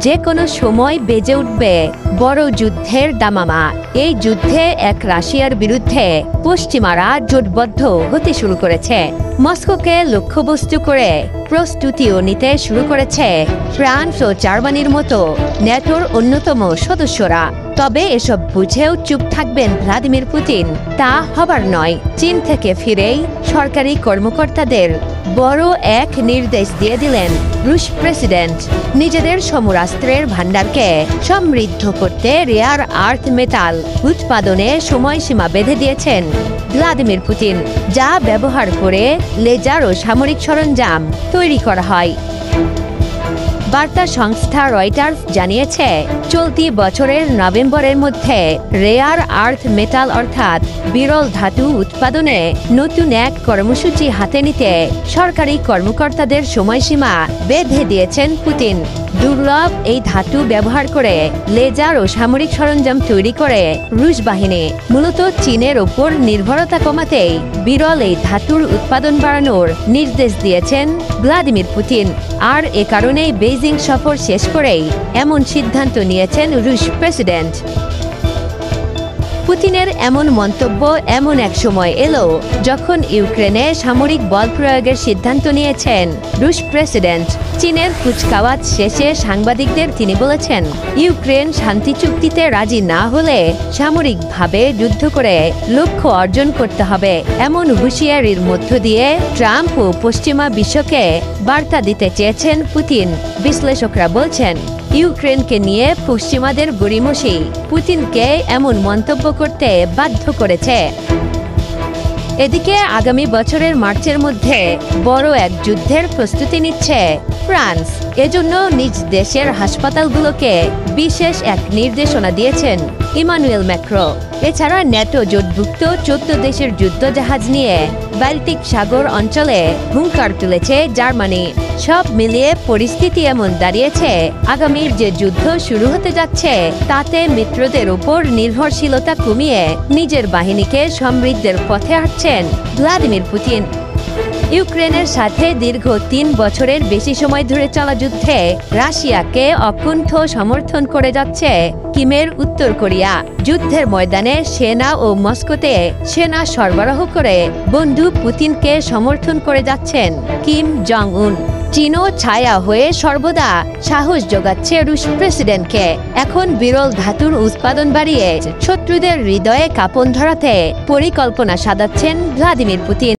যে কোনো সময় বেজে উঠবে বড় যুদ্ধের দামামা। এই যুদ্ধে এক রাশিয়ার বিরুদ্ধে পশ্চিমারা জোটবদ্ধ হতে শুরু করেছে। মস্কোকে লক্ষ্যবস্তু করে প্রস্তুতিও নিতে শুরু করেছে ফ্রান্স ও জার্মানির মতো ন্যাটোর অন্যতম সদস্যরা। তবে এসব বুঝেও চুপ থাকবেন ভ্লাদিমির পুতিন তা হবার নয়। চীন থেকে ফিরেই সরকারি কর্মকর্তাদের বড় এক নির্দেশ দিয়ে দিলেন রুশ প্রেসিডেন্ট। নিজেদের সমরাস্ত্রের ভান্ডারকে সমৃদ্ধ করতে রেয়ার আর্থ মেটাল উৎপাদনে সময়সীমা বেঁধে দিয়েছেন ভ্লাদিমির পুতিন, যা ব্যবহার করে লেজার ও সামরিক সরঞ্জাম তৈরি করা হয়। বার্তা সংস্থা রয়টার্স জানিয়েছে, চলতি বছরের নভেম্বরের মধ্যে রেয়ার আর্থ মেটাল অর্থাৎ বিরল ধাতু উৎপাদনে নতুন এক কর্মসূচি হাতে নিতে সরকারি কর্মকর্তাদের সময়সীমা বেঁধে দিয়েছেন পুতিন। দুর্লভ এই ধাতু ব্যবহার করে লেজার ও সামরিক সরঞ্জাম তৈরি করে রুশ বাহিনী মূলত চীনের ওপর নির্ভরতা কমাতেই বিরল এই ধাতুর উৎপাদন বাড়ানোর নির্দেশ দিয়েছেন ভ্লাদিমির পুতিন। আর এ কারণেই বেইজিং সফর শেষ করেই এমন সিদ্ধান্ত নিয়েছেন রুশ প্রেসিডেন্ট। পুতিনের এমন মন্তব্য এমন এক সময় এলো যখন ইউক্রেনে সামরিক বল প্রয়োগের সিদ্ধান্ত নিয়েছেন রুশ প্রেসিডেন্ট। চীনের কুচকাওয়াজ শেষে সাংবাদিকদের তিনি বলেছেন, ইউক্রেন শান্তি চুক্তিতে রাজি না হলে সামরিকভাবে যুদ্ধ করে লক্ষ্য অর্জন করতে হবে। এমন হুঁশিয়ারির মধ্য দিয়ে ট্রাম্প ও পশ্চিমা বিশ্বকে বার্তা দিতে চেয়েছেন পুতিন। বিশ্লেষকরা বলছেন, ইউক্রেনকে নিয়ে পশ্চিমাদের গড়িমসি পুতিনকে এমন মন্তব্য করতে বাধ্য করেছে। এদিকে আগামী বছরের মার্চের মধ্যে বড় এক যুদ্ধের প্রস্তুতি নিচ্ছে ফ্রান্স। এজন্য নিজ দেশের হাসপাতালগুলোকে বিশেষ এক নির্দেশনা দিয়েছেন ইমানুয়েল ম্যাক্রো। এছাড়া ন্যাটো জোটভুক্ত 14 দেশের যুদ্ধজাহাজ নিয়ে বাল্টিক সাগর অঞ্চলে হুঙ্কার তুলেছে জার্মানি। সব মিলিয়ে পরিস্থিতি এমন দাঁড়িয়েছে, আগামীর যে যুদ্ধ শুরু হতে যাচ্ছে তাতে মিত্রদের উপর নির্ভরশীলতা কমিয়ে নিজের বাহিনীকে সমৃদ্ধের পথে হাঁটছেন ভ্লাদিমির পুতিন। ইউক্রেনের সাথে দীর্ঘ 3 বছরের বেশি সময় ধরে চলা যুদ্ধে রাশিয়াকে অকুণ্ঠ সমর্থন করে যাচ্ছে কিমের উত্তর কোরিয়া। যুদ্ধের ময়দানে সেনা ও মস্কোতে সেনা সরবরাহ করে বন্ধু পুতিনকে সমর্থন করে যাচ্ছেন কিম জং উন। চীনও ছায়া হয়ে সর্বদা সাহস যোগাচ্ছে রুশ প্রেসিডেন্টকে। এখন বিরল ধাতুর উৎপাদন বাড়িয়ে শত্রুদের হৃদয়ে কাঁপন ধরাতে পরিকল্পনা সাজাচ্ছেন ভ্লাদিমির পুতিন।